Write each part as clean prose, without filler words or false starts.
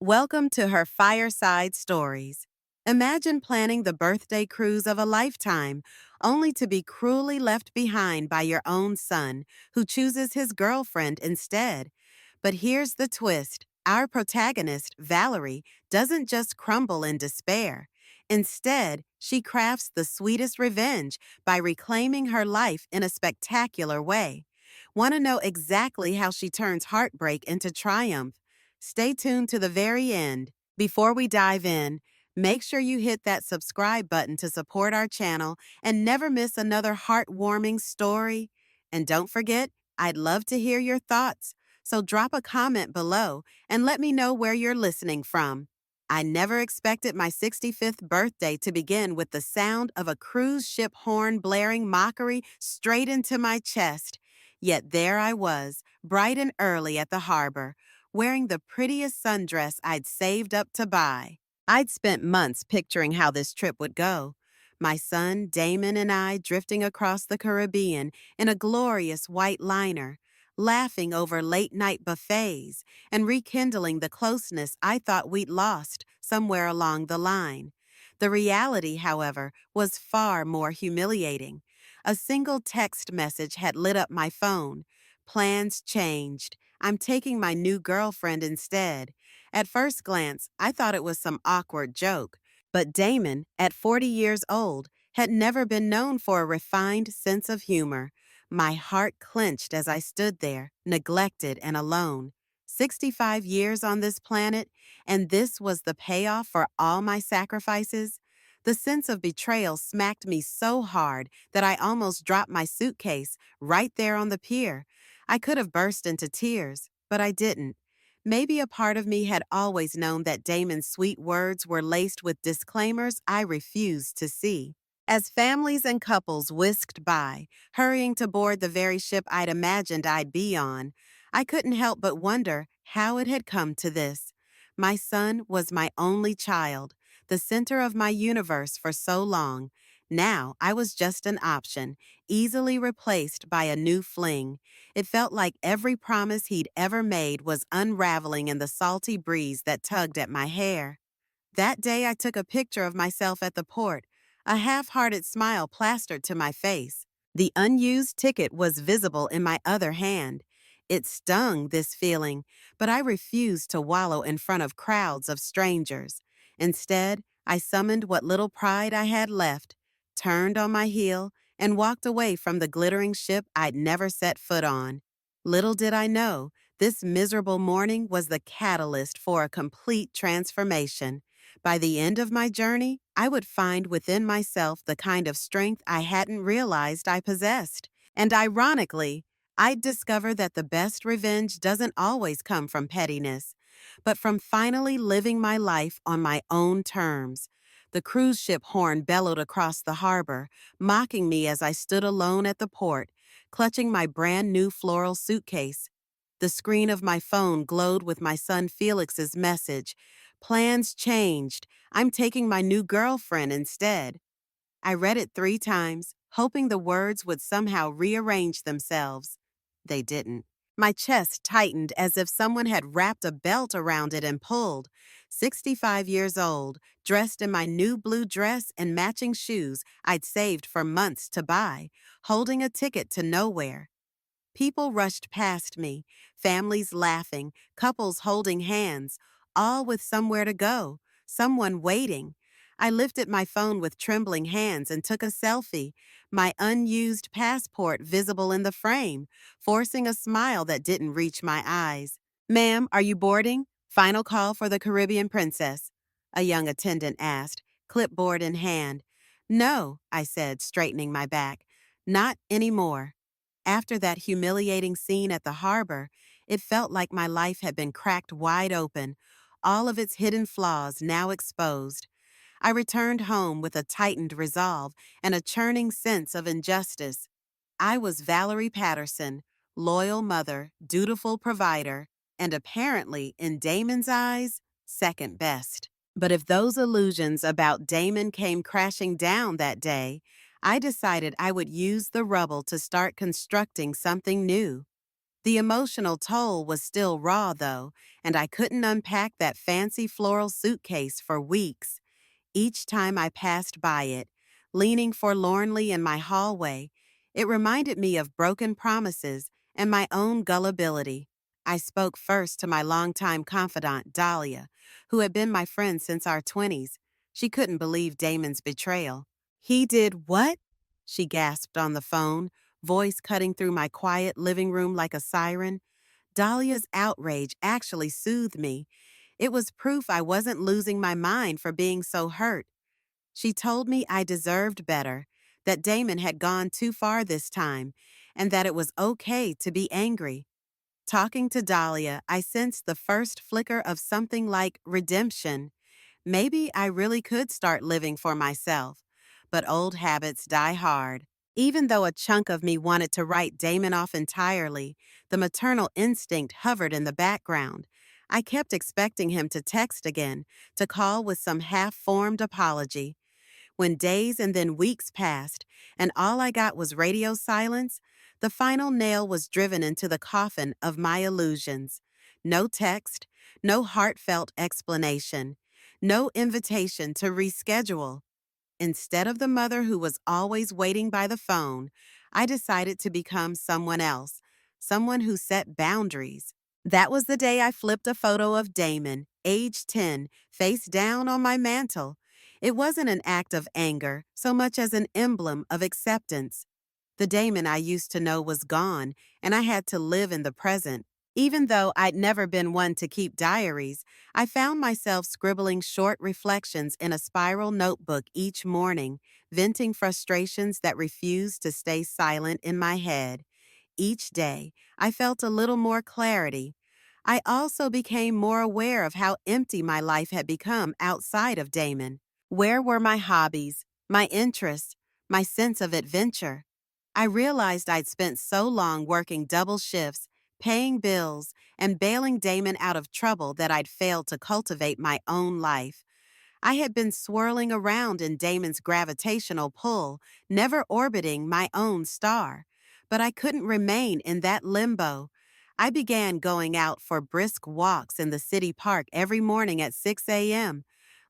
Welcome to her Fireside Stories. Imagine planning the birthday cruise of a lifetime, only to be cruelly left behind by your own son, who chooses his girlfriend instead. But here's the twist: our protagonist, Valerie, doesn't just crumble in despair. Instead, she crafts the sweetest revenge by reclaiming her life in a spectacular way. Want to know exactly how she turns heartbreak into triumph? Stay tuned to the very end. Before we dive in, make sure you hit that subscribe button to support our channel and never miss another heartwarming story. And don't forget, I'd love to hear your thoughts, so drop a comment below and let me know where you're listening from. I never expected my 65th birthday to begin with the sound of a cruise ship horn blaring mockery straight into my chest. Yet there I was, bright and early at the harbor, wearing the prettiest sundress I'd saved up to buy. I'd spent months picturing how this trip would go. My son, Damon, and I drifting across the Caribbean in a glorious white liner, laughing over late-night buffets and rekindling the closeness I thought we'd lost somewhere along the line. The reality, however, was far more humiliating. A single text message had lit up my phone. Plans changed. I'm taking my new girlfriend instead. At first glance, I thought it was some awkward joke. But Damon, at 40 years old, had never been known for a refined sense of humor. My heart clenched as I stood there, neglected and alone. 65 years on this planet, and this was the payoff for all my sacrifices? The sense of betrayal smacked me so hard that I almost dropped my suitcase right there on the pier. I could have burst into tears, but I didn't. Maybe a part of me had always known that Damon's sweet words were laced with disclaimers I refused to see. As families and couples whisked by, hurrying to board the very ship I'd imagined I'd be on, I couldn't help but wonder how it had come to this. My son was my only child, the center of my universe for so long. Now I was just an option, easily replaced by a new fling. It felt like every promise he'd ever made was unraveling in the salty breeze that tugged at my hair. That day I took a picture of myself at the port, a half-hearted smile plastered to my face. The unused ticket was visible in my other hand. It stung, this feeling, but I refused to wallow in front of crowds of strangers. Instead, I summoned what little pride I had left, turned on my heel, and walked away from the glittering ship I'd never set foot on. Little did I know, this miserable morning was the catalyst for a complete transformation. By the end of my journey, I would find within myself the kind of strength I hadn't realized I possessed. And ironically, I'd discover that the best revenge doesn't always come from pettiness, but from finally living my life on my own terms. The cruise ship horn bellowed across the harbor, mocking me as I stood alone at the port, clutching my brand new floral suitcase. The screen of my phone glowed with my son Felix's message. Plans changed. I'm taking my new girlfriend instead. I read it 3 times, hoping the words would somehow rearrange themselves. They didn't. My chest tightened as if someone had wrapped a belt around it and pulled. 65 years old, dressed in my new blue dress and matching shoes I'd saved for months to buy, holding a ticket to nowhere. People rushed past me, families laughing, couples holding hands, all with somewhere to go, someone waiting. I lifted my phone with trembling hands and took a selfie, my unused passport visible in the frame, forcing a smile that didn't reach my eyes. "Ma'am, are you boarding? Final call for the Caribbean Princess," a young attendant asked, clipboard in hand. "No," I said, straightening my back. "Not anymore." After that humiliating scene at the harbor, it felt like my life had been cracked wide open, all of its hidden flaws now exposed. I returned home with a tightened resolve and a churning sense of injustice. I was Valerie Patterson, loyal mother, dutiful provider, and apparently, in Damon's eyes, second best. But if those illusions about Damon came crashing down that day, I decided I would use the rubble to start constructing something new. The emotional toll was still raw, though, and I couldn't unpack that fancy floral suitcase for weeks. Each time I passed by it, leaning forlornly in my hallway, it reminded me of broken promises and my own gullibility. I spoke first to my longtime confidant, Dahlia, who had been my friend since our 20s. She couldn't believe Damon's betrayal. He did what? She gasped on the phone, voice cutting through my quiet living room like a siren. Dahlia's outrage actually soothed me. It was proof I wasn't losing my mind for being so hurt. She told me I deserved better, that Damon had gone too far this time, and that it was okay to be angry. Talking to Dahlia, I sensed the first flicker of something like redemption. Maybe I really could start living for myself. But old habits die hard. Even though a chunk of me wanted to write Damon off entirely, the maternal instinct hovered in the background. I kept expecting him to text again, to call with some half-formed apology. When days and then weeks passed, and all I got was radio silence, the final nail was driven into the coffin of my illusions. No text, no heartfelt explanation, no invitation to reschedule. Instead of the mother who was always waiting by the phone, I decided to become someone else, someone who set boundaries. That was the day I flipped a photo of Damon, age 10, face down on my mantle. It wasn't an act of anger so much as an emblem of acceptance. The Damon I used to know was gone, and I had to live in the present. Even though I'd never been one to keep diaries, I found myself scribbling short reflections in a spiral notebook each morning, venting frustrations that refused to stay silent in my head. Each day, I felt a little more clarity. I also became more aware of how empty my life had become outside of Damon. Where were my hobbies, my interests, my sense of adventure? I realized I'd spent so long working double shifts, paying bills, and bailing Damon out of trouble that I'd failed to cultivate my own life. I had been swirling around in Damon's gravitational pull, never orbiting my own star. But I couldn't remain in that limbo. I began going out for brisk walks in the city park every morning at 6 a.m.,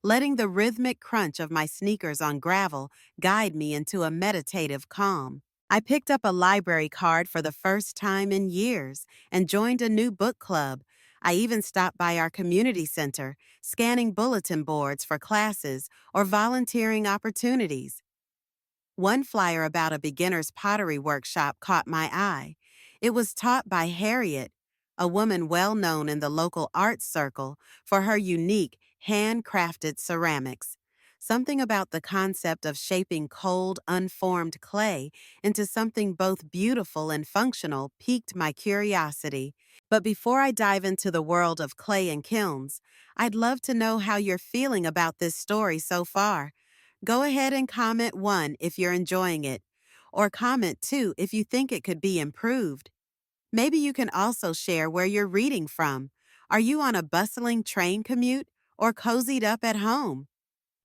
letting the rhythmic crunch of my sneakers on gravel guide me into a meditative calm. I picked up a library card for the first time in years and joined a new book club. I even stopped by our community center, scanning bulletin boards for classes or volunteering opportunities. One flyer about a beginner's pottery workshop caught my eye. It was taught by Harriet, a woman well known in the local arts circle for her unique, handcrafted ceramics. Something about the concept of shaping cold, unformed clay into something both beautiful and functional piqued my curiosity. But before I dive into the world of clay and kilns, I'd love to know how you're feeling about this story so far. Go ahead and comment 1 if you're enjoying it, or comment 2 if you think it could be improved. Maybe you can also share where you're reading from. Are you on a bustling train commute or cozied up at home?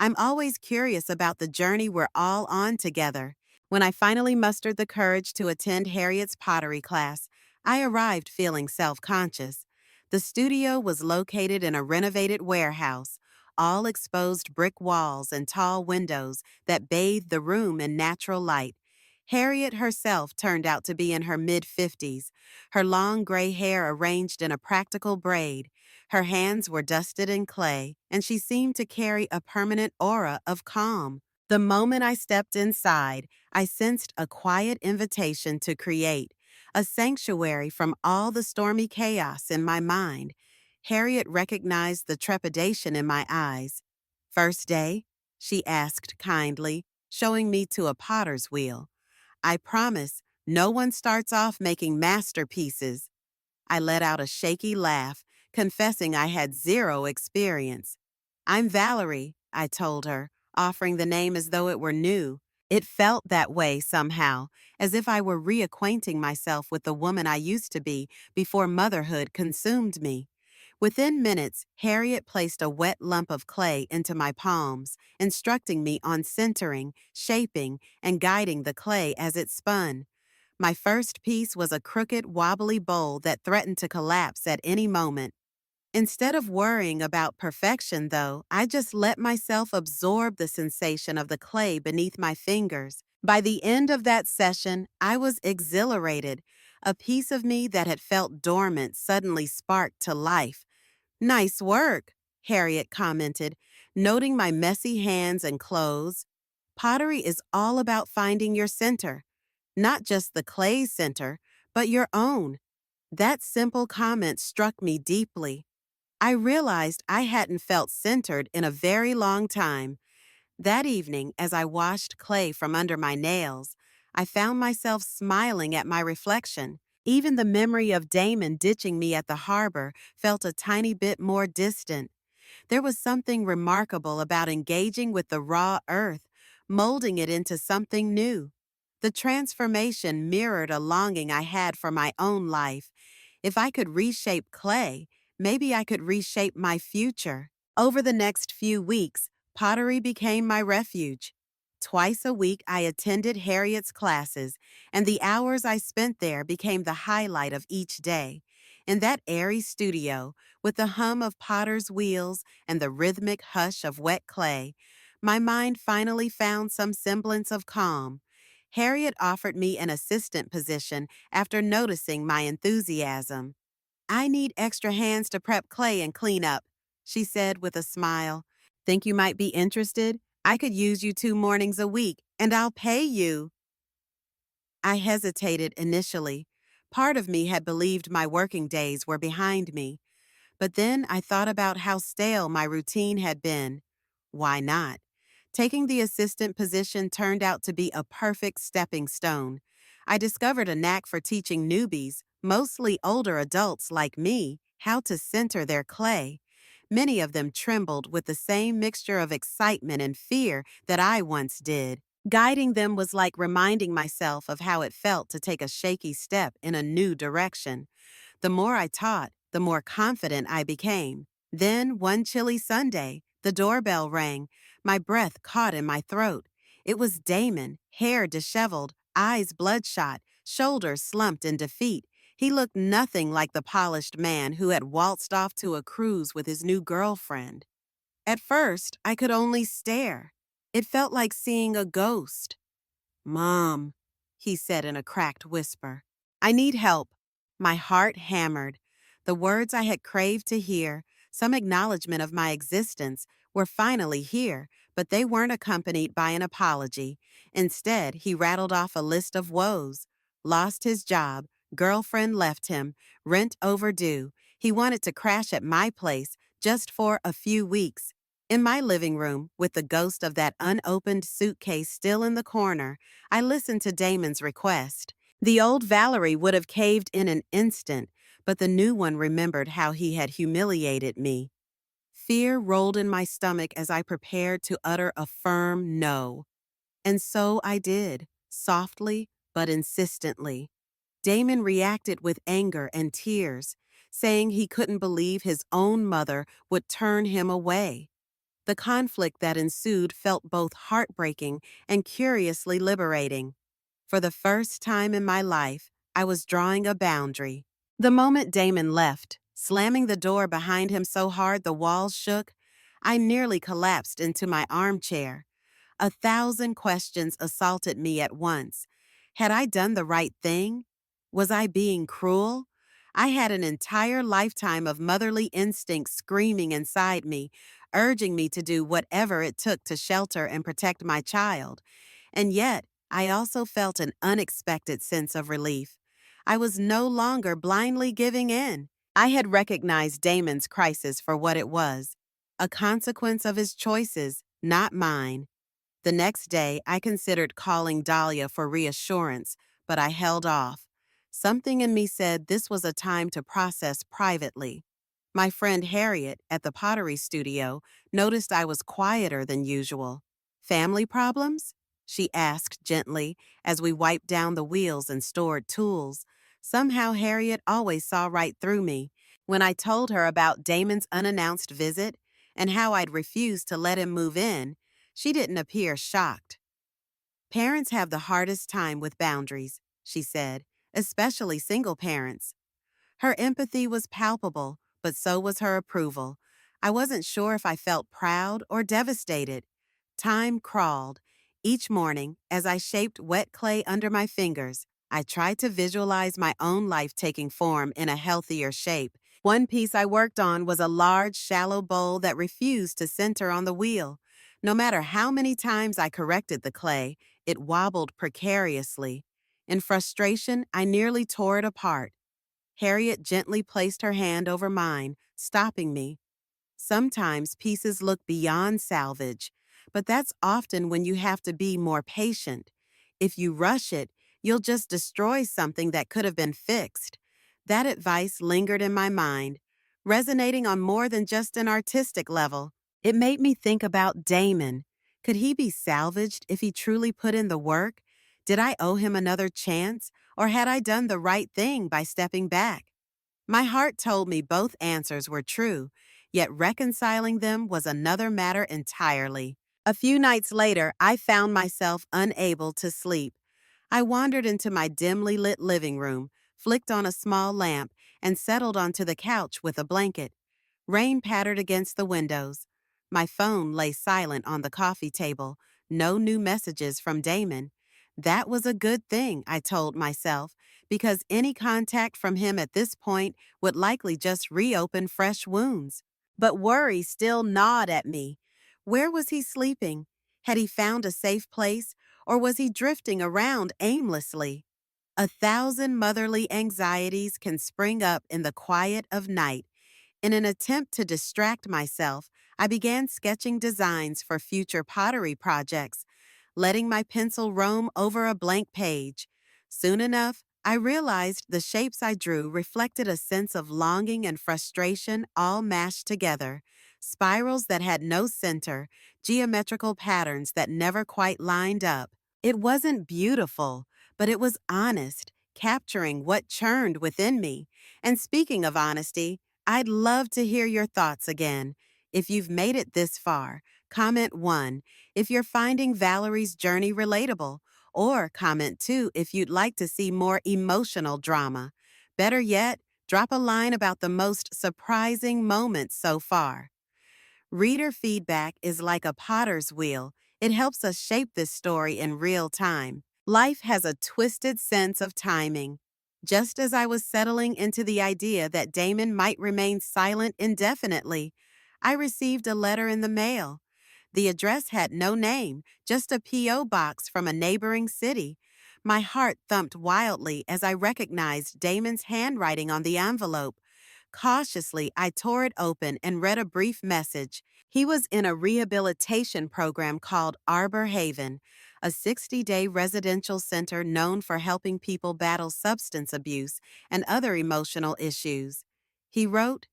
I'm always curious about the journey we're all on together. When I finally mustered the courage to attend Harriet's pottery class, I arrived feeling self-conscious. The studio was located in a renovated warehouse, all exposed brick walls and tall windows that bathed the room in natural light. Harriet herself turned out to be in her mid-50s, her long gray hair arranged in a practical braid. Her hands were dusted in clay, and she seemed to carry a permanent aura of calm. The moment I stepped inside, I sensed a quiet invitation to create, a sanctuary from all the stormy chaos in my mind. Harriet recognized the trepidation in my eyes. "First day?" she asked kindly, showing me to a potter's wheel. "I promise, no one starts off making masterpieces." I let out a shaky laugh, confessing I had zero experience. "I'm Valerie," I told her, offering the name as though it were new. It felt that way somehow, as if I were reacquainting myself with the woman I used to be before motherhood consumed me. Within minutes, Harriet placed a wet lump of clay into my palms, instructing me on centering, shaping, and guiding the clay as it spun. My first piece was a crooked, wobbly bowl that threatened to collapse at any moment. Instead of worrying about perfection, though, I just let myself absorb the sensation of the clay beneath my fingers. By the end of that session, I was exhilarated. A piece of me that had felt dormant suddenly sparked to life. Nice work, Harriet commented, noting my messy hands and clothes. Pottery is all about finding your center, not just the clay's center, but your own. That simple comment struck me deeply. I realized I hadn't felt centered in a very long time. That evening, as I washed clay from under my nails, I found myself smiling at my reflection. Even the memory of Damon ditching me at the harbor felt a tiny bit more distant. There was something remarkable about engaging with the raw earth, molding it into something new. The transformation mirrored a longing I had for my own life. If I could reshape clay, maybe I could reshape my future. Over the next few weeks, pottery became my refuge. Twice a week, I attended Harriet's classes, and the hours I spent there became the highlight of each day. In that airy studio, with the hum of potter's wheels and the rhythmic hush of wet clay, my mind finally found some semblance of calm. Harriet offered me an assistant position after noticing my enthusiasm. I need extra hands to prep clay and clean up, she said with a smile. Think you might be interested? I could use you 2 mornings a week, and I'll pay you. I hesitated initially. Part of me had believed my working days were behind me. But then I thought about how stale my routine had been. Why not? Taking the assistant position turned out to be a perfect stepping stone. I discovered a knack for teaching newbies, mostly older adults like me, how to center their clay. Many of them trembled with the same mixture of excitement and fear that I once did. Guiding them was like reminding myself of how it felt to take a shaky step in a new direction. The more I taught, the more confident I became. Then, one chilly Sunday, the doorbell rang. My breath caught in my throat. It was Damon, hair disheveled, eyes bloodshot, shoulders slumped in defeat. He looked nothing like the polished man who had waltzed off to a cruise with his new girlfriend. At first, I could only stare. It felt like seeing a ghost. Mom, he said in a cracked whisper, I need help. My heart hammered. The words I had craved to hear, some acknowledgement of my existence, were finally here, but they weren't accompanied by an apology. Instead, he rattled off a list of woes. Lost his job, girlfriend left him, rent overdue. He wanted to crash at my place just for a few weeks. In my living room, with the ghost of that unopened suitcase still in the corner, I listened to Damon's request. The old Valerie would have caved in an instant, but the new one remembered how he had humiliated me. Fear rolled in my stomach as I prepared to utter a firm no. And so I did, softly but insistently. Damon reacted with anger and tears, saying he couldn't believe his own mother would turn him away. The conflict that ensued felt both heartbreaking and curiously liberating. For the first time in my life, I was drawing a boundary. The moment Damon left, slamming the door behind him so hard the walls shook, I nearly collapsed into my armchair. 1,000 questions assaulted me at once. Had I done the right thing? Was I being cruel? I had an entire lifetime of motherly instincts screaming inside me, urging me to do whatever it took to shelter and protect my child. And yet, I also felt an unexpected sense of relief. I was no longer blindly giving in. I had recognized Damon's crisis for what it was, a consequence of his choices, not mine. The next day, I considered calling Dahlia for reassurance, but I held off. Something in me said this was a time to process privately. My friend Harriet at the pottery studio noticed I was quieter than usual. Family problems? She asked gently as we wiped down the wheels and stored tools. Somehow Harriet always saw right through me. When I told her about Damon's unannounced visit and how I'd refused to let him move in, she didn't appear shocked. Parents have the hardest time with boundaries. she said, especially single parents. Her empathy was palpable, but so was her approval. I wasn't sure if I felt proud or devastated. Time crawled. Each morning, as I shaped wet clay under my fingers, I tried to visualize my own life taking form in a healthier shape. One piece I worked on was a large, shallow bowl that refused to center on the wheel. No matter how many times I corrected the clay, it wobbled precariously. In frustration, I nearly tore it apart. Harriet gently placed her hand over mine, stopping me. Sometimes pieces look beyond salvage, but that's often when you have to be more patient. If you rush it, you'll just destroy something that could have been fixed. That advice lingered in my mind, resonating on more than just an artistic level. It made me think about Damon. Could he be salvaged if he truly put in the work? Did I owe him another chance, or had I done the right thing by stepping back? My heart told me both answers were true, yet reconciling them was another matter entirely. A few nights later, I found myself unable to sleep. I wandered into my dimly lit living room, flicked on a small lamp, and settled onto the couch with a blanket. Rain pattered against the windows. My phone lay silent on the coffee table. No new messages from Damon. That was a good thing, I told myself, because any contact from him at this point would likely just reopen fresh wounds. But worry still gnawed at me. Where was he sleeping? Had he found a safe place, or was he drifting around aimlessly? 1,000 motherly anxieties can spring up in the quiet of night. In an attempt to distract myself, I began sketching designs for future pottery projects, letting my pencil roam over a blank page. Soon enough, I realized the shapes I drew reflected a sense of longing and frustration all mashed together. Spirals that had no center, geometrical patterns that never quite lined up. It wasn't beautiful, but it was honest, capturing what churned within me. And speaking of honesty, I'd love to hear your thoughts again. If you've made it this far, comment 1 if you're finding Valerie's journey relatable, or comment 2 if you'd like to see more emotional drama. Better yet, drop a line about the most surprising moments so far. Reader feedback is like a potter's wheel. It helps us shape this story in real time. Life has a twisted sense of timing. Just as I was settling into the idea that Damon might remain silent indefinitely, I received a letter in the mail. The address had no name, just a P.O. box from a neighboring city. My heart thumped wildly as I recognized Damon's handwriting on the envelope. Cautiously, I tore it open and read a brief message. He was in a rehabilitation program called Arbor Haven, a 60-day residential center known for helping people battle substance abuse and other emotional issues. He wrote,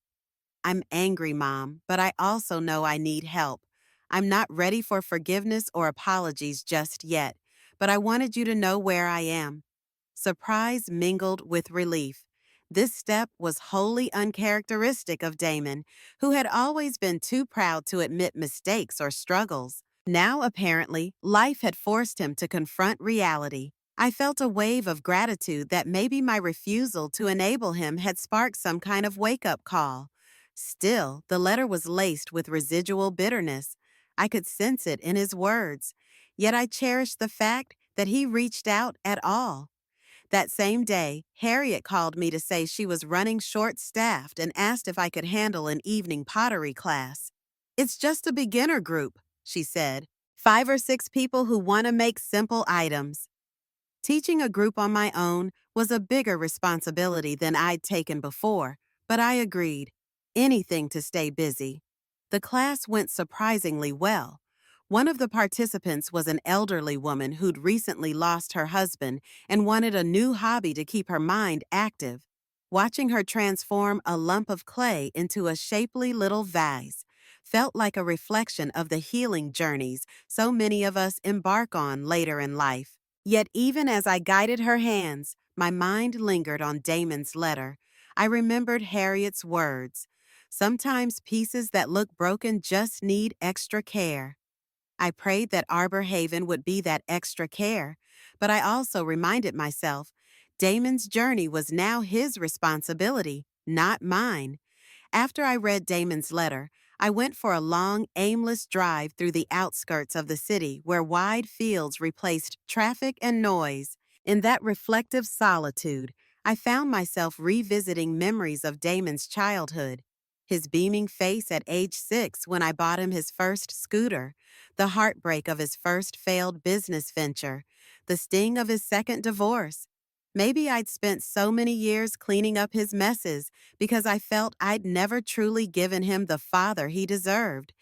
"I'm angry, Mom, but I also know I need help. I'm not ready for forgiveness or apologies just yet, but I wanted you to know where I am." Surprise mingled with relief. This step was wholly uncharacteristic of Damon, who had always been too proud to admit mistakes or struggles. Now, apparently, life had forced him to confront reality. I felt a wave of gratitude that maybe my refusal to enable him had sparked some kind of wake-up call. Still, the letter was laced with residual bitterness. I could sense it in his words. Yet I cherished the fact that he reached out at all. That same day, Harriet called me to say she was running short-staffed and asked if I could handle an evening pottery class. "It's just a beginner group," she said. 5 or 6 people who want to make simple items. Teaching a group on my own was a bigger responsibility than I'd taken before, but I agreed. Anything to stay busy. The class went surprisingly well. One of the participants was an elderly woman who'd recently lost her husband and wanted a new hobby to keep her mind active. Watching her transform a lump of clay into a shapely little vase felt like a reflection of the healing journeys so many of us embark on later in life. Yet even as I guided her hands, my mind lingered on Damon's letter. I remembered Harriet's words. Sometimes pieces that look broken just need extra care. I prayed that Arbor Haven would be that extra care, but I also reminded myself Damon's journey was now his responsibility, not mine. After I read Damon's letter, I went for a long, aimless drive through the outskirts of the city where wide fields replaced traffic and noise. In that reflective solitude, I found myself revisiting memories of Damon's childhood. His beaming face at age 6 when I bought him his first scooter, the heartbreak of his first failed business venture, the sting of his second divorce. Maybe I'd spent so many years cleaning up his messes because I felt I'd never truly given him the father he deserved.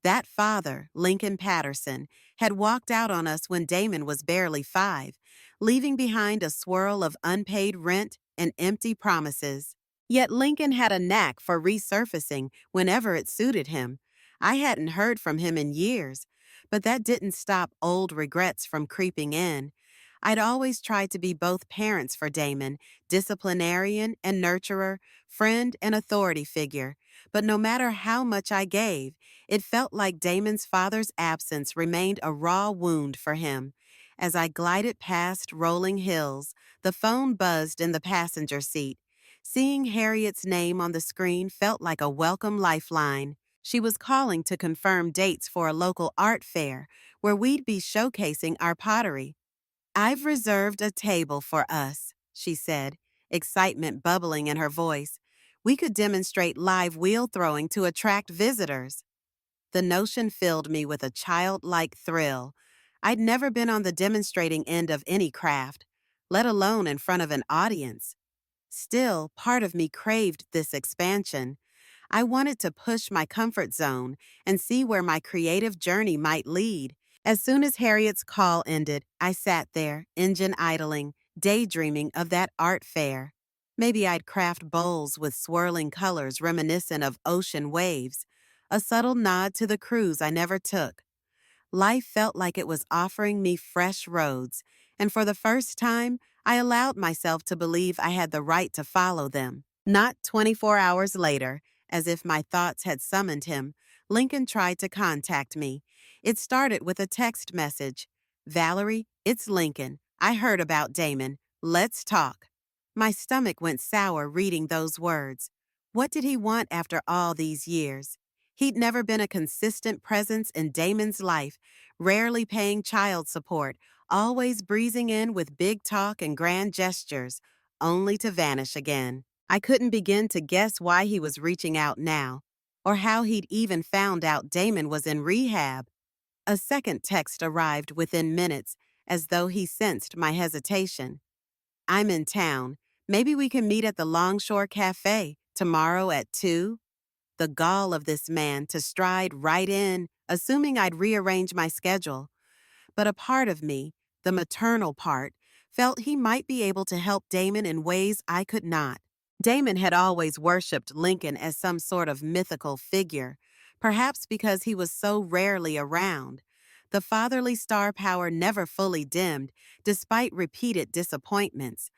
That father, Lincoln Patterson, had walked out on us when Damon was barely 5, leaving behind a swirl of unpaid rent and empty promises. Yet Lincoln had a knack for resurfacing whenever it suited him. I hadn't heard from him in years, but that didn't stop old regrets from creeping in. I'd always tried to be both parents for Damon, disciplinarian and nurturer, friend and authority figure, but no matter how much I gave, it felt like Damon's father's absence remained a raw wound for him. As I glided past rolling hills, the phone buzzed in the passenger seat. Seeing Harriet's name on the screen felt like a welcome lifeline. She was calling to confirm dates for a local art fair where we'd be showcasing our pottery. "I've reserved a table for us," she said, excitement bubbling in her voice. "We could demonstrate live wheel throwing to attract visitors." The notion filled me with a childlike thrill. I'd never been on the demonstrating end of any craft, let alone in front of an audience. Still, part of me craved this expansion. I wanted to push my comfort zone and see where my creative journey might lead. As soon as Harriet's call ended, I sat there, engine idling, daydreaming of that art fair. Maybe I'd craft bowls with swirling colors reminiscent of ocean waves, a subtle nod to the cruise I never took. Life felt like it was offering me fresh roads, and for the first time, I allowed myself to believe I had the right to follow them. Not 24 hours later, as if my thoughts had summoned him, Lincoln tried to contact me. It started with a text message. "Valerie, it's Lincoln. I heard about Damon. Let's talk." My stomach went sour reading those words. What did he want after all these years? He'd never been a consistent presence in Damon's life, rarely paying child support, always breezing in with big talk and grand gestures, only to vanish again. I couldn't begin to guess why he was reaching out now, or how he'd even found out Damon was in rehab. A second text arrived within minutes, as though he sensed my hesitation. "I'm in town. Maybe we can meet at the Longshore Cafe tomorrow at 2? The gall of this man to stride right in, assuming I'd rearrange my schedule. But a part of me, the maternal part, felt he might be able to help Damon in ways I could not. Damon had always worshipped Lincoln as some sort of mythical figure, perhaps because he was so rarely around. The fatherly star power never fully dimmed, despite repeated disappointments.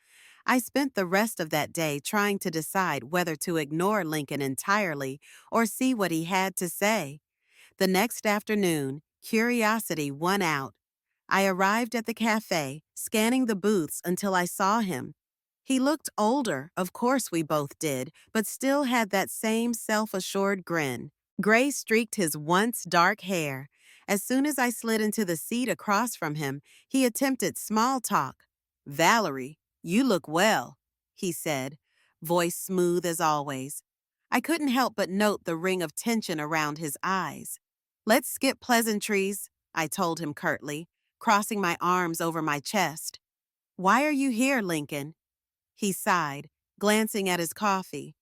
I spent the rest of that day trying to decide whether to ignore Lincoln entirely or see what he had to say. The next afternoon, curiosity won out. I arrived at the cafe, scanning the booths until I saw him. He looked older, of course we both did, but still had that same self-assured grin. Gray streaked his once dark hair. As soon as I slid into the seat across from him, he attempted small talk. "Valerie, you look well," he said, voice smooth as always. I couldn't help but note the ring of tension around his eyes. "Let's skip pleasantries," I told him curtly, crossing my arms over my chest. "Why are you here, Lincoln?" He sighed, glancing at his coffee.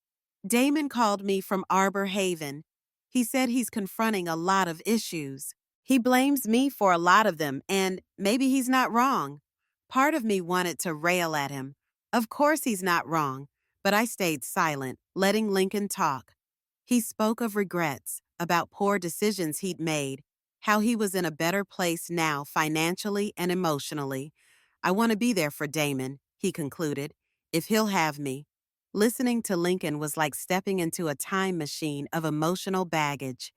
"Damon called me from Arbor Haven. He said he's confronting a lot of issues. He blames me for a lot of them, and maybe he's not wrong." Part of me wanted to rail at him. Of course he's not wrong, but I stayed silent, letting Lincoln talk. He spoke of regrets, about poor decisions he'd made, how he was in a better place now financially and emotionally. "I want to be there for Damon," he concluded, "if he'll have me." Listening to Lincoln was like stepping into a time machine of emotional baggage.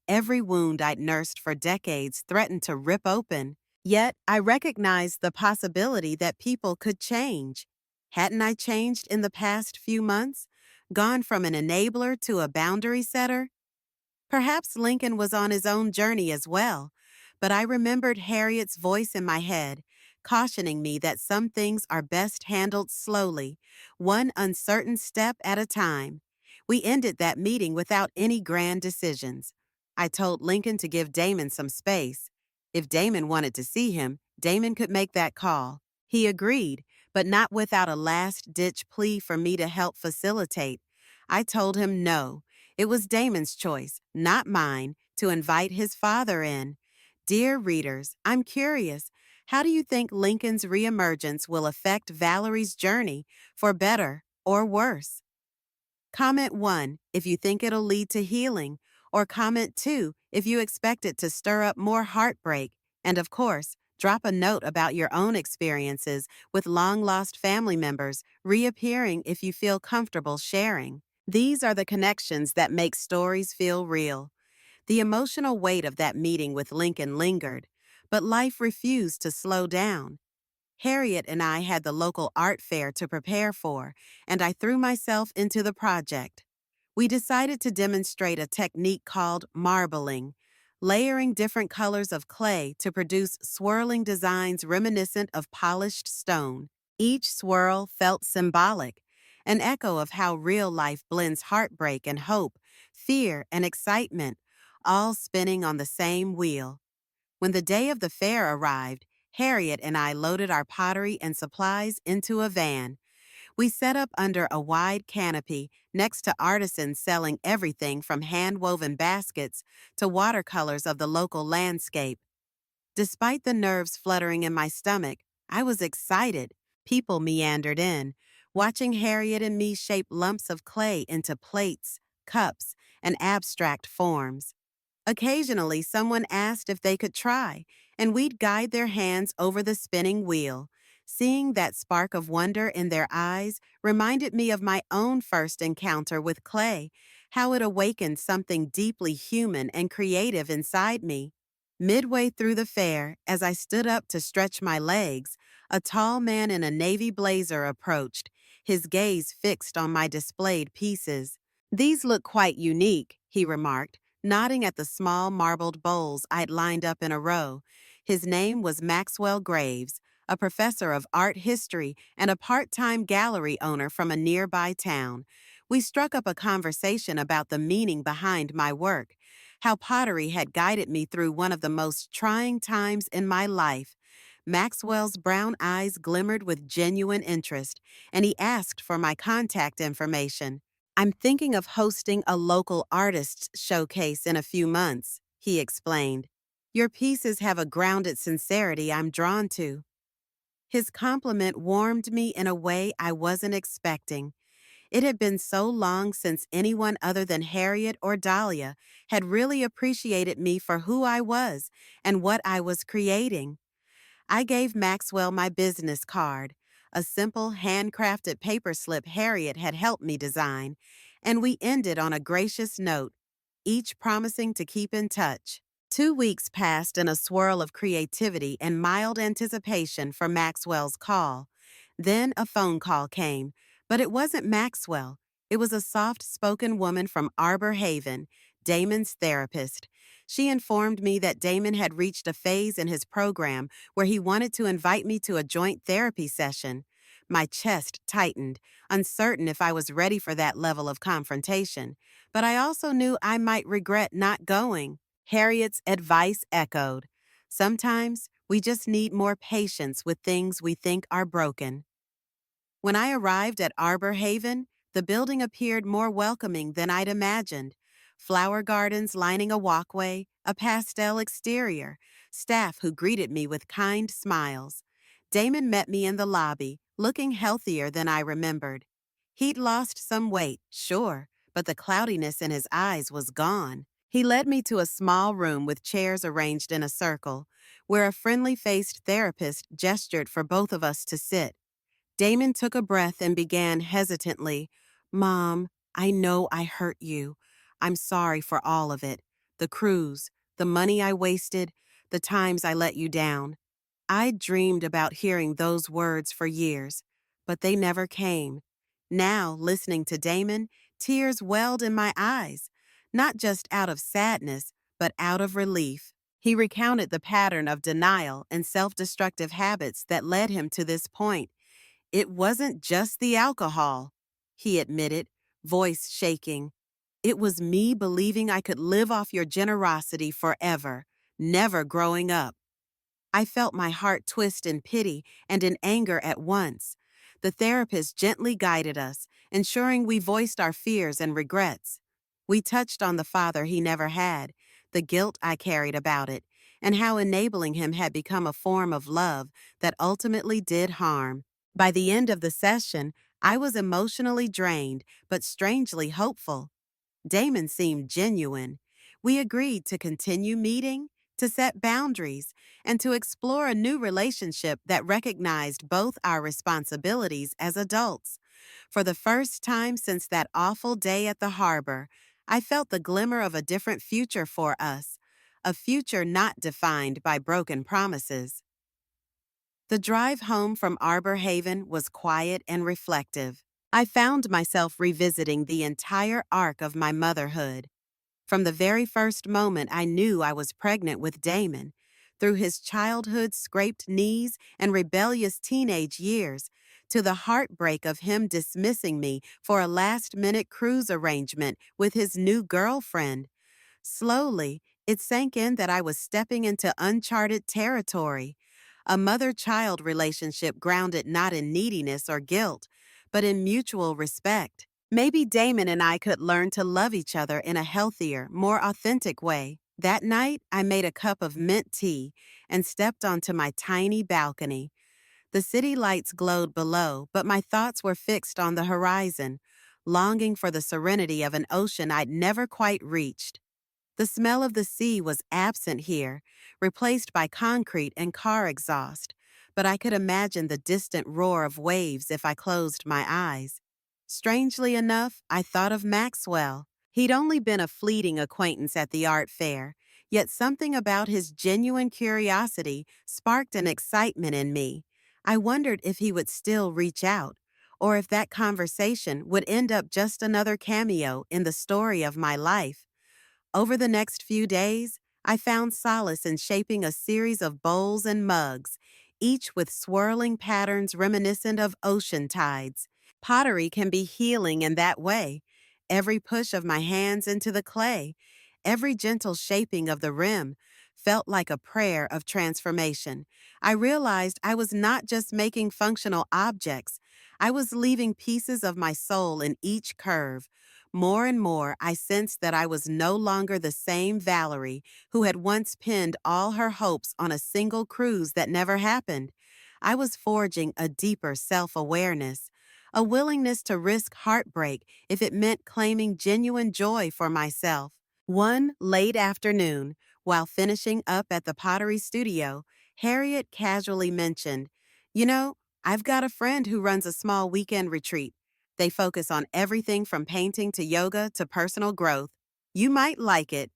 Every wound I'd nursed for decades threatened to rip open. Yet I recognized the possibility that people could change. Hadn't I changed in the past few months? Gone from an enabler to a boundary setter? Perhaps Lincoln was on his own journey as well, but I remembered Harriet's voice in my head, cautioning me that some things are best handled slowly, one uncertain step at a time. We ended that meeting without any grand decisions. I told Lincoln to give Damon some space. If Damon wanted to see him, Damon could make that call. He agreed, but not without a last-ditch plea for me to help facilitate. I told him no. It was Damon's choice, not mine, to invite his father in. Dear readers, I'm curious. How do you think Lincoln's reemergence will affect Valerie's journey, for better or worse? Comment 1 if you think it'll lead to healing, or comment 2 if you expect it to stir up more heartbreak. And of course, drop a note about your own experiences with long-lost family members reappearing if you feel comfortable sharing. These are the connections that make stories feel real. The emotional weight of that meeting with Lincoln lingered, but life refused to slow down. Harriet and I had the local art fair to prepare for, and I threw myself into the project. We decided to demonstrate a technique called marbling, layering different colors of clay to produce swirling designs reminiscent of polished stone. Each swirl felt symbolic, an echo of how real life blends heartbreak and hope, fear and excitement, all spinning on the same wheel. When the day of the fair arrived, Harriet and I loaded our pottery and supplies into a van. We set up under a wide canopy next to artisans selling everything from hand-woven baskets to watercolors of the local landscape. Despite the nerves fluttering in my stomach, I was excited. People meandered in, watching Harriet and me shape lumps of clay into plates, cups, and abstract forms. Occasionally, someone asked if they could try, and we'd guide their hands over the spinning wheel. Seeing that spark of wonder in their eyes reminded me of my own first encounter with clay, how it awakened something deeply human and creative inside me. Midway through the fair, as I stood up to stretch my legs, a tall man in a navy blazer approached, his gaze fixed on my displayed pieces. "These look quite unique," he remarked, nodding at the small marbled bowls I'd lined up in a row. His name was Maxwell Graves, a professor of art history and a part-time gallery owner from a nearby town. We struck up a conversation about the meaning behind my work, how pottery had guided me through one of the most trying times in my life. Maxwell's brown eyes glimmered with genuine interest, and he asked for my contact information. "I'm thinking of hosting a local artists showcase in a few months," he explained. "Your pieces have a grounded sincerity I'm drawn to." His compliment warmed me in a way I wasn't expecting. It had been so long since anyone other than Harriet or Dahlia had really appreciated me for who I was and what I was creating. I gave Maxwell my business card, a simple handcrafted paper slip Harriet had helped me design, and we ended on a gracious note, each promising to keep in touch. 2 weeks passed in a swirl of creativity and mild anticipation for Maxwell's call. Then a phone call came, but it wasn't Maxwell. It was a soft-spoken woman from Arbor Haven, Damon's therapist. She informed me that Damon had reached a phase in his program where he wanted to invite me to a joint therapy session. My chest tightened, uncertain if I was ready for that level of confrontation, but I also knew I might regret not going. Harriet's advice echoed. Sometimes we just need more patience with things we think are broken. When I arrived at Arbor Haven, the building appeared more welcoming than I'd imagined. Flower gardens lining a walkway, a pastel exterior, staff who greeted me with kind smiles. Damon met me in the lobby, looking healthier than I remembered. He'd lost some weight, sure, but the cloudiness in his eyes was gone. He led me to a small room with chairs arranged in a circle, where a friendly-faced therapist gestured for both of us to sit. Damon took a breath and began hesitantly, "Mom, I know I hurt you. I'm sorry for all of it. The cruise, the money I wasted, the times I let you down. I dreamed about hearing those words for years, but they never came. Now, listening to Damon, tears welled in my eyes, not just out of sadness, but out of relief. He recounted the pattern of denial and self destructive habits that led him to this point. It wasn't just the alcohol, he admitted, voice shaking. It was me believing I could live off your generosity forever, never growing up. I felt my heart twist in pity and in anger at once. The therapist gently guided us, ensuring we voiced our fears and regrets. We touched on the father he never had, the guilt I carried about it, and how enabling him had become a form of love that ultimately did harm. By the end of the session, I was emotionally drained, but strangely hopeful. Damon seemed genuine. We agreed to continue meeting, to set boundaries, and to explore a new relationship that recognized both our responsibilities as adults. For the first time since that awful day at the harbor, I felt the glimmer of a different future for us, a future not defined by broken promises. The drive home from Arbor Haven was quiet and reflective. I found myself revisiting the entire arc of my motherhood. From the very first moment I knew I was pregnant with Damon, through his childhood scraped knees and rebellious teenage years, to the heartbreak of him dismissing me for a last-minute cruise arrangement with his new girlfriend. Slowly, it sank in that I was stepping into uncharted territory, a mother-child relationship grounded not in neediness or guilt, but in mutual respect. Maybe Damon and I could learn to love each other in a healthier, more authentic way. That night, I made a cup of mint tea and stepped onto my tiny balcony. The city lights glowed below, but my thoughts were fixed on the horizon, longing for the serenity of an ocean I'd never quite reached. The smell of the sea was absent here, replaced by concrete and car exhaust, but I could imagine the distant roar of waves if I closed my eyes. Strangely enough, I thought of Maxwell. He'd only been a fleeting acquaintance at the art fair, yet something about his genuine curiosity sparked an excitement in me. I wondered if he would still reach out, or if that conversation would end up just another cameo in the story of my life. Over the next few days, I found solace in shaping a series of bowls and mugs, each with swirling patterns reminiscent of ocean tides. Pottery can be healing in that way. Every push of my hands into the clay, every gentle shaping of the rim, felt like a prayer of transformation. I realized I was not just making functional objects, I was leaving pieces of my soul in each curve. More and more, I sensed that I was no longer the same Valerie who had once pinned all her hopes on a single cruise that never happened. I was forging a deeper self-awareness, a willingness to risk heartbreak if it meant claiming genuine joy for myself. One late afternoon, while finishing up at the pottery studio, Harriet casually mentioned, "You know, I've got a friend who runs a small weekend retreat. They focus on everything from painting to yoga to personal growth. You might like it."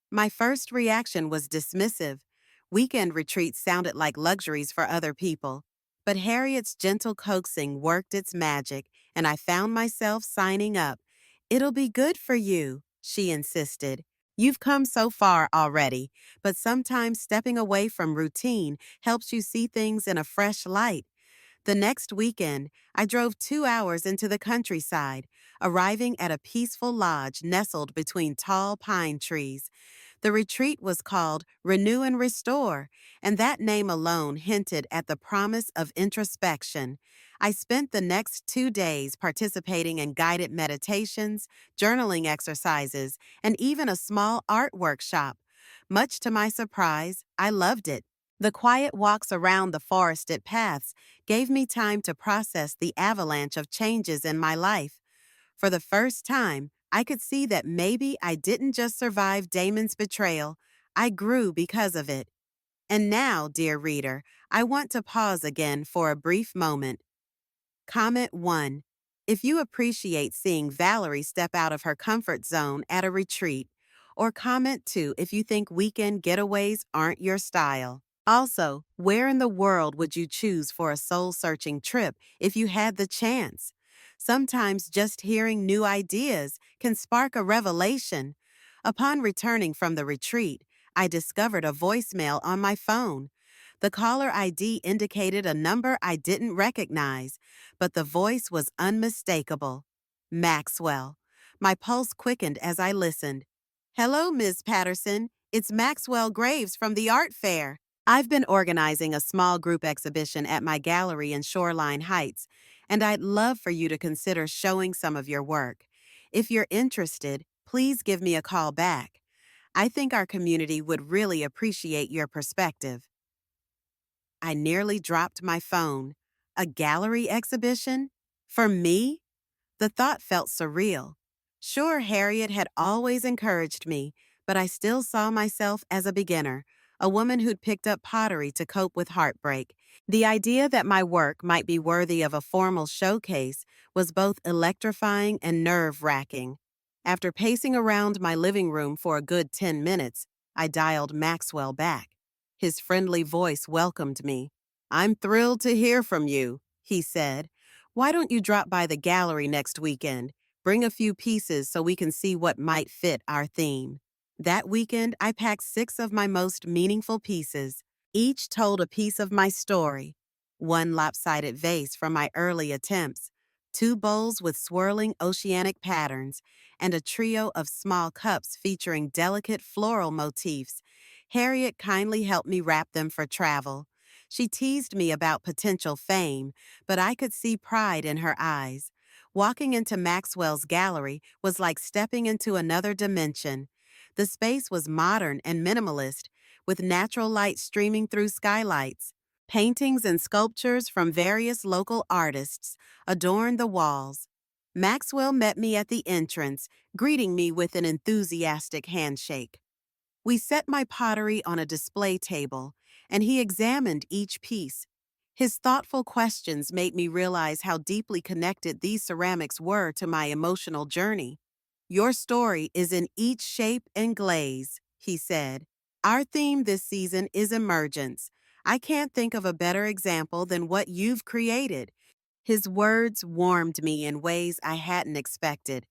My first reaction was dismissive. Weekend retreats sounded like luxuries for other people. But Harriet's gentle coaxing worked its magic, and I found myself signing up. "It'll be good for you," she insisted. "You've come so far already, but sometimes stepping away from routine helps you see things in a fresh light." The next weekend, I drove 2 hours into the countryside, arriving at a peaceful lodge nestled between tall pine trees. The retreat was called Renew and Restore, and that name alone hinted at the promise of introspection. I spent the next 2 days participating in guided meditations, journaling exercises, and even a small art workshop. Much to my surprise, I loved it. The quiet walks around the forested paths gave me time to process the avalanche of changes in my life. For the first time, I could see that maybe I didn't just survive Damon's betrayal, I grew because of it. And now, dear reader, I want to pause again for a brief moment. Comment 1. If you appreciate seeing Valerie step out of her comfort zone at a retreat, or comment 2 if you think weekend getaways aren't your style. Also, where in the world would you choose for a soul searching trip if you had the chance? Sometimes just hearing new ideas can spark a revelation. Upon returning from the retreat, I discovered a voicemail on my phone. The caller ID indicated a number I didn't recognize, but the voice was unmistakable. Maxwell. My pulse quickened as I listened. Hello, Ms. Patterson. It's Maxwell Graves from the art fair. I've been organizing a small group exhibition at my gallery in Shoreline Heights, and I'd love for you to consider showing some of your work. If you're interested, please give me a call back. I think our community would really appreciate your perspective. I nearly dropped my phone. A gallery exhibition? For me? The thought felt surreal. Sure, Harriet had always encouraged me, but I still saw myself as a beginner, a woman who'd picked up pottery to cope with heartbreak. The idea that my work might be worthy of a formal showcase was both electrifying and nerve-wracking. After pacing around my living room for a good 10 minutes, I dialed Maxwell back. His friendly voice welcomed me. "I'm thrilled to hear from you," he said. "Why don't you drop by the gallery next weekend? Bring a few pieces so we can see what might fit our theme." That weekend, I packed 6 of my most meaningful pieces. Each told a piece of my story. One lopsided vase from my early attempts, 2 bowls with swirling oceanic patterns, and a trio of small cups featuring delicate floral motifs. Harriet kindly helped me wrap them for travel. She teased me about potential fame, but I could see pride in her eyes. Walking into Maxwell's gallery was like stepping into another dimension. The space was modern and minimalist, with natural light streaming through skylights. Paintings and sculptures from various local artists adorned the walls. Maxwell met me at the entrance, greeting me with an enthusiastic handshake. We set my pottery on a display table, and he examined each piece. His thoughtful questions made me realize how deeply connected these ceramics were to my emotional journey. "Your story is in each shape and glaze," he said. "Our theme this season is emergence. I can't think of a better example than what you've created." His words warmed me in ways I hadn't expected.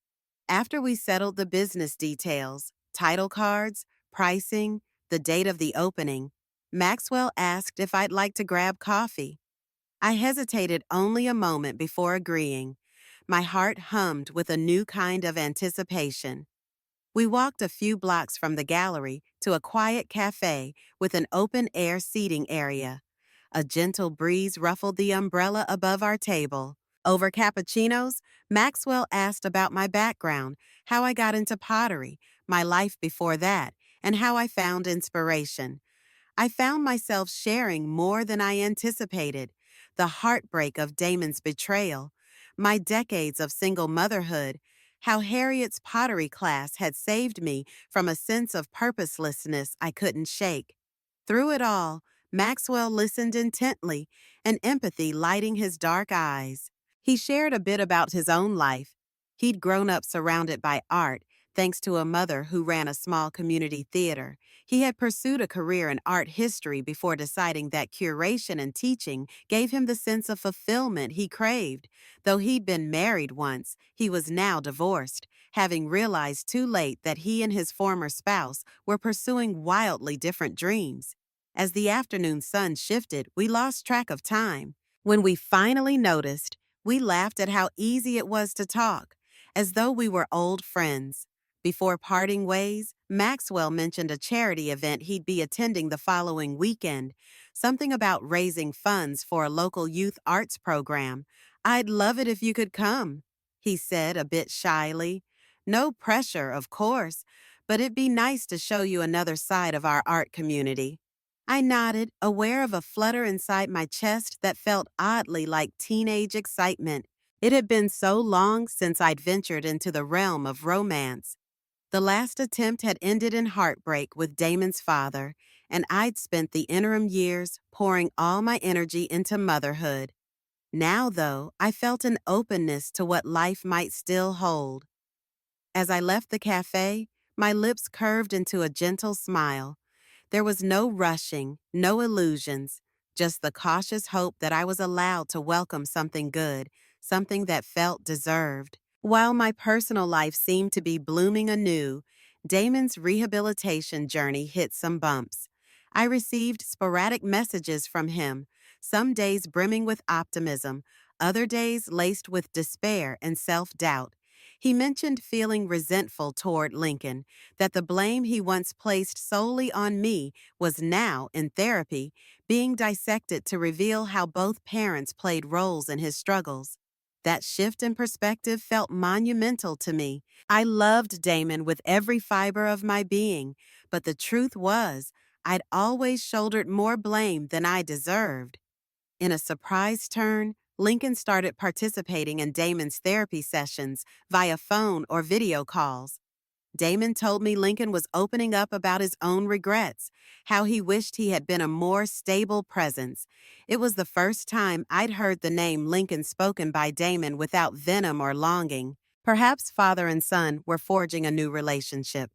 After we settled the business details, title cards, pricing, the date of the opening, Maxwell asked if I'd like to grab coffee. I hesitated only a moment before agreeing. My heart hummed with a new kind of anticipation. We walked a few blocks from the gallery to a quiet cafe with an open-air seating area. A gentle breeze ruffled the umbrella above our table. Over cappuccinos, Maxwell asked about my background, how I got into pottery, my life before that, and how I found inspiration. I found myself sharing more than I anticipated: the heartbreak of Damon's betrayal, my decades of single motherhood, how Harriet's pottery class had saved me from a sense of purposelessness I couldn't shake. Through it all, Maxwell listened intently, and empathy lighting his dark eyes. He shared a bit about his own life. He'd grown up surrounded by art, thanks to a mother who ran a small community theater. He had pursued a career in art history before deciding that curation and teaching gave him the sense of fulfillment he craved. Though he'd been married once, he was now divorced, having realized too late that he and his former spouse were pursuing wildly different dreams. As the afternoon sun shifted, we lost track of time. When we finally noticed, we laughed at how easy it was to talk, as though we were old friends. Before parting ways, Maxwell mentioned a charity event he'd be attending the following weekend, something about raising funds for a local youth arts program. "I'd love it if you could come," he said a bit shyly. "No pressure, of course, but it'd be nice to show you another side of our art community." I nodded, aware of a flutter inside my chest that felt oddly like teenage excitement. It had been so long since I'd ventured into the realm of romance. The last attempt had ended in heartbreak with Damon's father, and I'd spent the interim years pouring all my energy into motherhood. Now, though, I felt an openness to what life might still hold. As I left the cafe, my lips curved into a gentle smile. There was no rushing, no illusions, just the cautious hope that I was allowed to welcome something good, something that felt deserved. While my personal life seemed to be blooming anew, Damon's rehabilitation journey hit some bumps. I received sporadic messages from him, some days brimming with optimism, other days laced with despair and self-doubt. He mentioned feeling resentful toward Lincoln, that the blame he once placed solely on me was now, in therapy, being dissected to reveal how both parents played roles in his struggles. That shift in perspective felt monumental to me. I loved Damon with every fiber of my being, but the truth was, I'd always shouldered more blame than I deserved. In a surprise turn, Lincoln started participating in Damon's therapy sessions via phone or video calls. Damon told me Lincoln was opening up about his own regrets, how he wished he had been a more stable presence. It was the first time I'd heard the name Lincoln spoken by Damon without venom or longing. Perhaps father and son were forging a new relationship,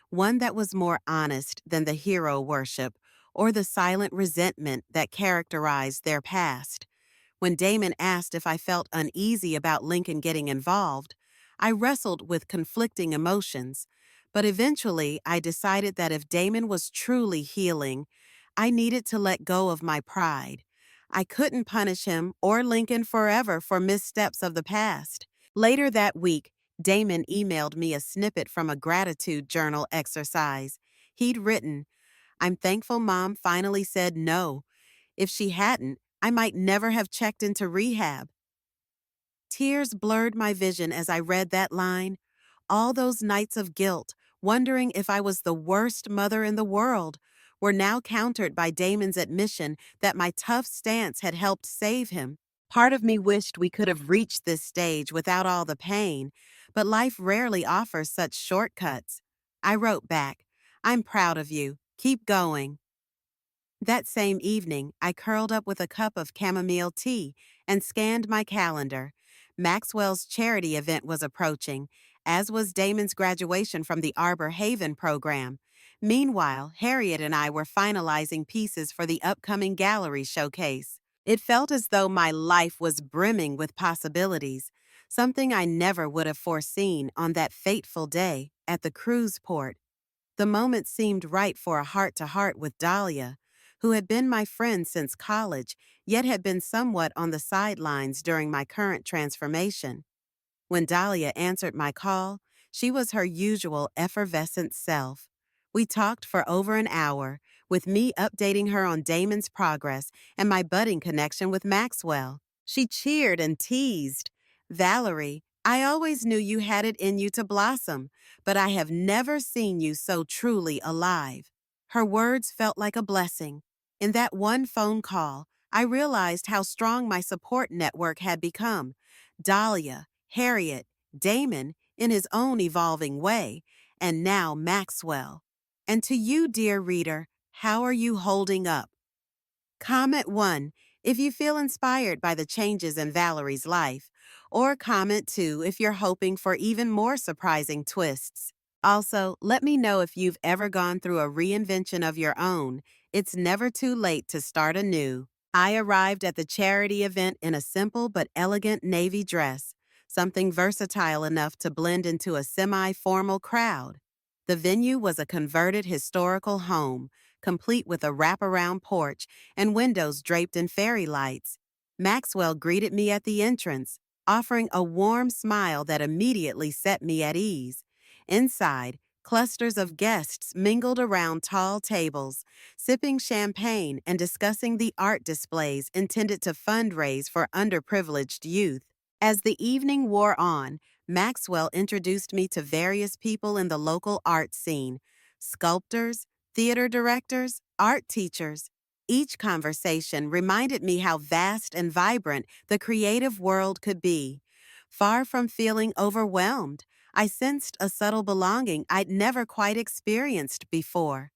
one that was more honest than the hero worship or the silent resentment that characterized their past. When Damon asked if I felt uneasy about Lincoln getting involved, I wrestled with conflicting emotions, but eventually I decided that if Damon was truly healing, I needed to let go of my pride. I couldn't punish him or Lincoln forever for missteps of the past. Later that week, Damon emailed me a snippet from a gratitude journal exercise. He'd written, "I'm thankful Mom finally said no. If she hadn't, I might never have checked into rehab." Tears blurred my vision as I read that line. All those nights of guilt, wondering if I was the worst mother in the world, were now countered by Damon's admission that my tough stance had helped save him. Part of me wished we could have reached this stage without all the pain, but life rarely offers such shortcuts. I wrote back, "I'm proud of you. Keep going." That same evening, I curled up with a cup of chamomile tea and scanned my calendar. Maxwell's charity event was approaching, as was Damon's graduation from the Arbor Haven program. Meanwhile, Harriet and I were finalizing pieces for the upcoming gallery showcase. It felt as though my life was brimming with possibilities, something I never would have foreseen on that fateful day at the cruise port. The moment seemed right for a heart-to-heart with Dahlia, who had been my friend since college, yet had been somewhat on the sidelines during my current transformation. When Dahlia answered my call, she was her usual effervescent self. We talked for over an hour, with me updating her on Damon's progress and my budding connection with Maxwell. She cheered and teased. "Valerie, I always knew you had it in you to blossom, but I have never seen you so truly alive." Her words felt like a blessing. In that one phone call, I realized how strong my support network had become. Dahlia, Harriet, Damon, in his own evolving way, and now Maxwell. And to you, dear reader, how are you holding up? Comment 1 if you feel inspired by the changes in Valerie's life, or comment 2 if you're hoping for even more surprising twists. Also, let me know if you've ever gone through a reinvention of your own. It's never too late to start anew. I arrived at the charity event in a simple but elegant navy dress, something versatile enough to blend into a semi-formal crowd. The venue was a converted historical home, complete with a wraparound porch and windows draped in fairy lights. Maxwell greeted me at the entrance, offering a warm smile that immediately set me at ease. Inside, clusters of guests mingled around tall tables, sipping champagne and discussing the art displays intended to fundraise for underprivileged youth. As the evening wore on, Maxwell introduced me to various people in the local art scene: sculptors, theater directors, art teachers. Each conversation reminded me how vast and vibrant the creative world could be. Far from feeling overwhelmed, I sensed a subtle belonging I'd never quite experienced before.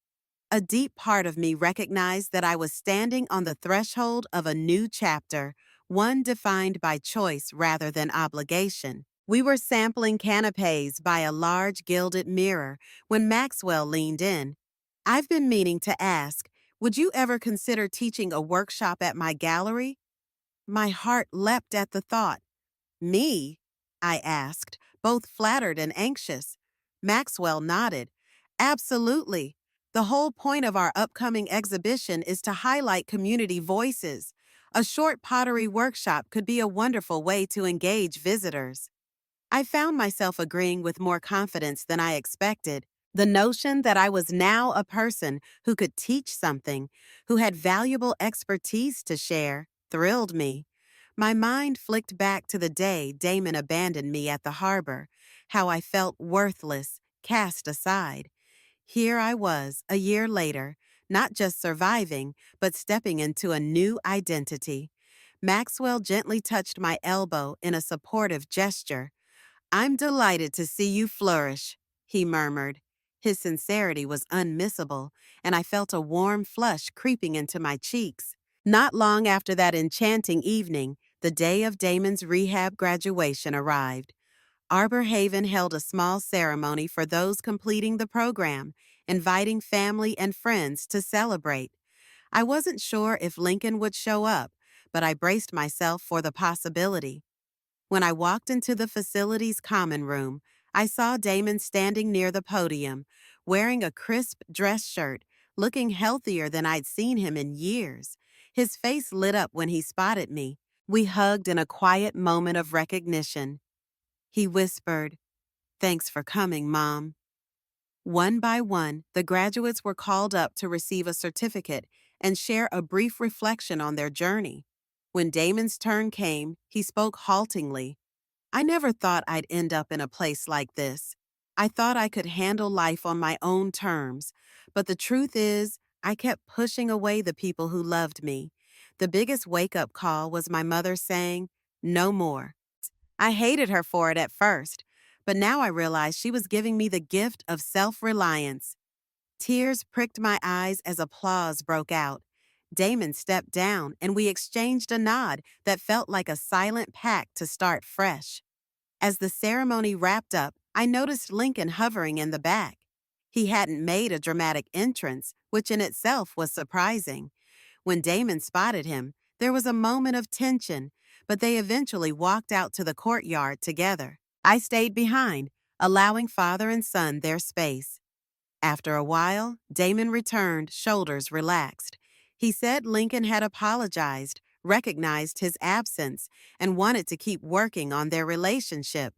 A deep part of me recognized that I was standing on the threshold of a new chapter, one defined by choice rather than obligation. We were sampling canapes by a large gilded mirror when Maxwell leaned in. I've been meaning to ask, would you ever consider teaching a workshop at my gallery? My heart leapt at the thought. Me? I asked, both flattered and anxious. Maxwell nodded. Absolutely. The whole point of our upcoming exhibition is to highlight community voices. A short pottery workshop could be a wonderful way to engage visitors. I found myself agreeing with more confidence than I expected. The notion that I was now a person who could teach something, who had valuable expertise to share, thrilled me. My mind flicked back to the day Damon abandoned me at the harbor, how I felt worthless, cast aside. Here I was, a year later, not just surviving, but stepping into a new identity. Maxwell gently touched my elbow in a supportive gesture. I'm delighted to see you flourish, he murmured. His sincerity was unmissable, and I felt a warm flush creeping into my cheeks. Not long after that enchanting evening, the day of Damon's rehab graduation arrived. Arbor Haven held a small ceremony for those completing the program, inviting family and friends to celebrate. I wasn't sure if Lincoln would show up, but I braced myself for the possibility. When I walked into the facility's common room, I saw Damon standing near the podium, wearing a crisp dress shirt, looking healthier than I'd seen him in years. His face lit up when he spotted me. We hugged in a quiet moment of recognition. He whispered, "Thanks for coming, Mom." One by one, the graduates were called up to receive a certificate and share a brief reflection on their journey. When Damon's turn came, he spoke haltingly. I never thought I'd end up in a place like this. I thought I could handle life on my own terms, but the truth is, I kept pushing away the people who loved me. The biggest wake-up call was my mother saying, "No more." I hated her for it at first, but now I realized she was giving me the gift of self-reliance. Tears pricked my eyes as applause broke out. Damon stepped down, and we exchanged a nod that felt like a silent pact to start fresh. As the ceremony wrapped up, I noticed Lincoln hovering in the back. He hadn't made a dramatic entrance, which in itself was surprising. When Damon spotted him, there was a moment of tension, but they eventually walked out to the courtyard together. I stayed behind, allowing father and son their space. After a while, Damon returned, shoulders relaxed. He said Lincoln had apologized, recognized his absence, and wanted to keep working on their relationship.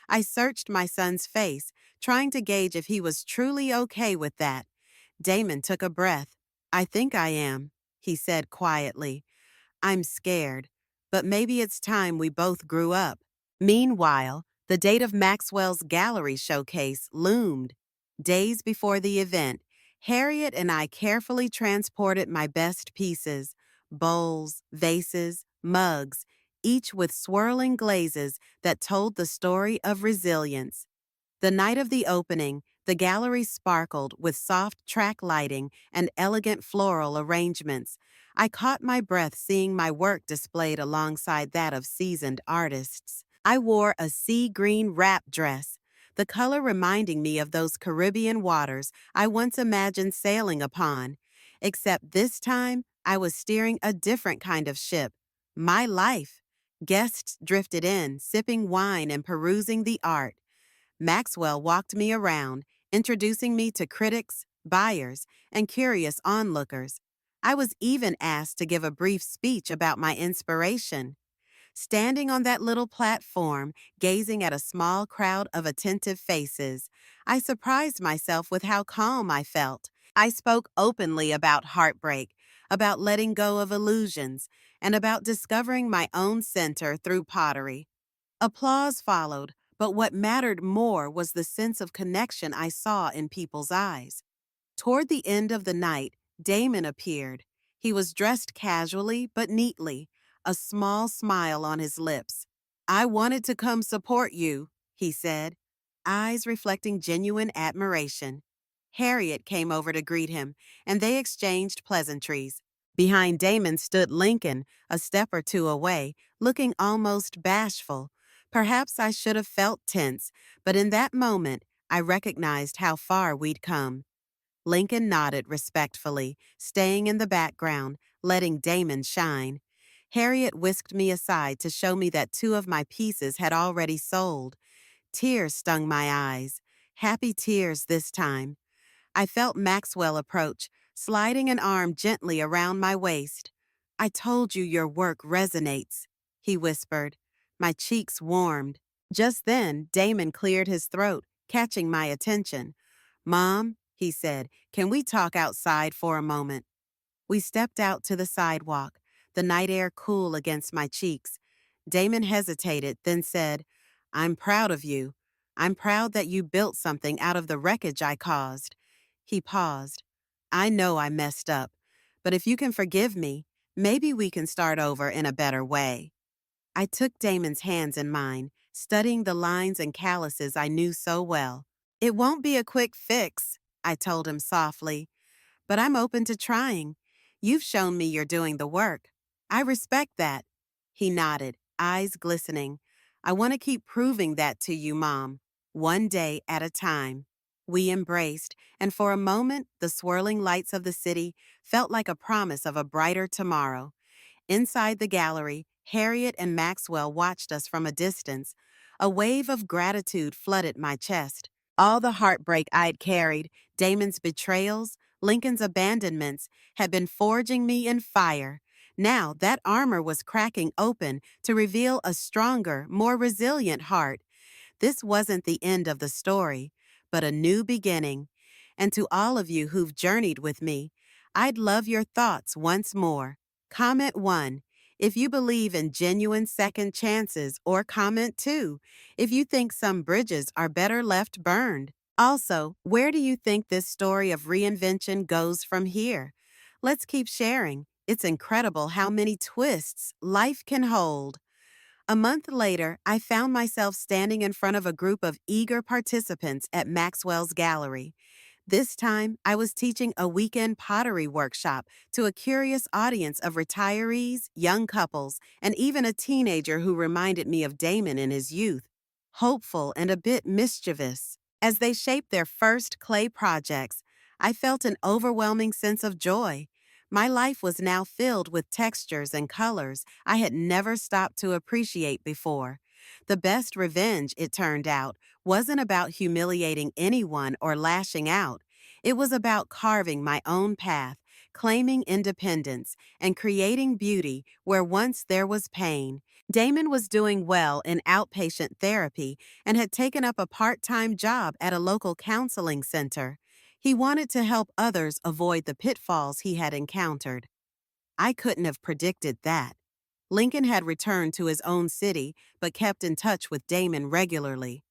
I searched my son's face, trying to gauge if he was truly okay with that. Damon took a breath. "I think I am," he said quietly. "I'm scared, but maybe it's time we both grew up." Meanwhile, the date of Maxwell's gallery showcase loomed. Days before the event, Harriet and I carefully transported my best pieces, bowls, vases, mugs, each with swirling glazes that told the story of resilience. The night of the opening, the gallery sparkled with soft track lighting and elegant floral arrangements. I caught my breath seeing my work displayed alongside that of seasoned artists. I wore a sea green wrap dress, the color reminding me of those Caribbean waters I once imagined sailing upon. Except this time, I was steering a different kind of ship. My life. Guests drifted in, sipping wine and perusing the art. Maxwell walked me around, introducing me to critics, buyers, and curious onlookers. I was even asked to give a brief speech about my inspiration. Standing on that little platform, gazing at a small crowd of attentive faces, I surprised myself with how calm I felt. I spoke openly about heartbreak, about letting go of illusions, and about discovering my own center through pottery. Applause followed, but what mattered more was the sense of connection I saw in people's eyes. Toward the end of the night, Damon appeared. He was dressed casually but neatly, a small smile on his lips. "I wanted to come support you," he said, eyes reflecting genuine admiration. Harriet came over to greet him, and they exchanged pleasantries. Behind Damon stood Lincoln, a step or two away, looking almost bashful. Perhaps I should have felt tense, but in that moment, I recognized how far we'd come. Lincoln nodded respectfully, staying in the background, letting Damon shine. Harriet whisked me aside to show me that two of my pieces had already sold. Tears stung my eyes. Happy tears this time. I felt Maxwell approach, sliding an arm gently around my waist. "I told you your work resonates," he whispered. My cheeks warmed. Just then, Damon cleared his throat, catching my attention. "Mom," he said, "can we talk outside for a moment?" We stepped out to the sidewalk, the night air cool against my cheeks. Damon hesitated, then said, "I'm proud of you. I'm proud that you built something out of the wreckage I caused." He paused. "I know I messed up, but if you can forgive me, maybe we can start over in a better way." I took Damon's hands in mine, studying the lines and calluses I knew so well. "It won't be a quick fix," I told him softly, "but I'm open to trying. You've shown me you're doing the work. I respect that." He nodded, eyes glistening. "I want to keep proving that to you, Mom, one day at a time." We embraced, and for a moment, the swirling lights of the city felt like a promise of a brighter tomorrow. Inside the gallery, Harriet and Maxwell watched us from a distance. A wave of gratitude flooded my chest. All the heartbreak I'd carried, Damon's betrayals, Lincoln's abandonments, had been forging me in fire. Now that armor was cracking open to reveal a stronger, more resilient heart. This wasn't the end of the story, but a new beginning. And to all of you who've journeyed with me, I'd love your thoughts once more. Comment 1 if you believe in genuine second chances, or comment 2 if you think some bridges are better left burned. Also, where do you think this story of reinvention goes from here? Let's keep sharing. It's incredible how many twists life can hold. A month later, I found myself standing in front of a group of eager participants at Maxwell's gallery. This time, I was teaching a weekend pottery workshop to a curious audience of retirees, young couples, and even a teenager who reminded me of Damon in his youth, hopeful and a bit mischievous. As they shaped their first clay projects, I felt an overwhelming sense of joy. My life was now filled with textures and colors I had never stopped to appreciate before. The best revenge, it turned out, wasn't about humiliating anyone or lashing out. It was about carving my own path, claiming independence, and creating beauty where once there was pain. Damon was doing well in outpatient therapy and had taken up a part-time job at a local counseling center. He wanted to help others avoid the pitfalls he had encountered. I couldn't have predicted that. Lincoln had returned to his own city, but kept in touch with Damon regularly.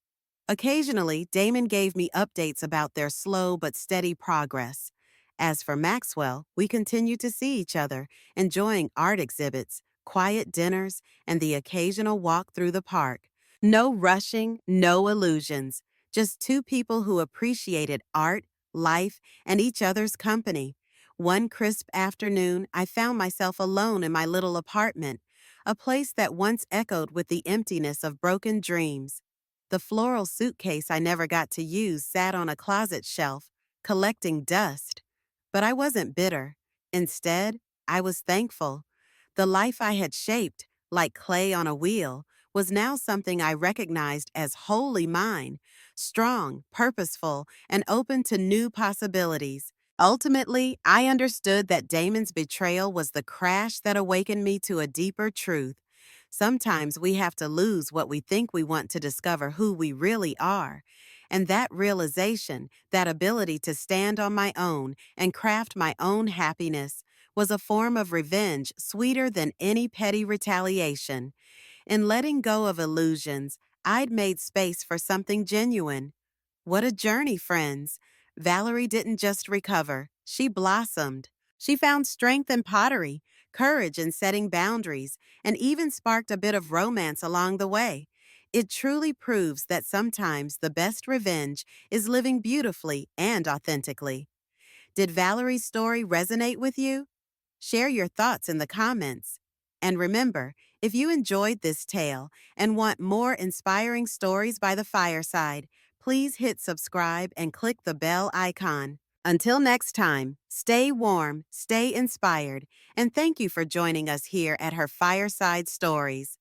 Occasionally, Damon gave me updates about their slow but steady progress. As for Maxwell, we continued to see each other, enjoying art exhibits, quiet dinners, and the occasional walk through the park. No rushing, no illusions, just two people who appreciated art, life, and each other's company. One crisp afternoon, I found myself alone in my little apartment, a place that once echoed with the emptiness of broken dreams. The floral suitcase I never got to use sat on a closet shelf, collecting dust. But I wasn't bitter. Instead, I was thankful. The life I had shaped, like clay on a wheel, was now something I recognized as wholly mine, strong, purposeful, and open to new possibilities. Ultimately, I understood that Damon's betrayal was the crash that awakened me to a deeper truth. Sometimes we have to lose what we think we want to discover who we really are. And that realization, that ability to stand on my own and craft my own happiness, was a form of revenge sweeter than any petty retaliation. In letting go of illusions, I'd made space for something genuine. What a journey, friends! Valerie didn't just recover, she blossomed. She found strength in pottery, courage in setting boundaries, and even sparked a bit of romance along the way. It truly proves that sometimes the best revenge is living beautifully and authentically. Did Valerie's story resonate with you? Share your thoughts in the comments. And remember, if you enjoyed this tale and want more inspiring stories by the fireside, please hit subscribe and click the bell icon. Until next time, stay warm, stay inspired, and thank you for joining us here at her Fireside Stories.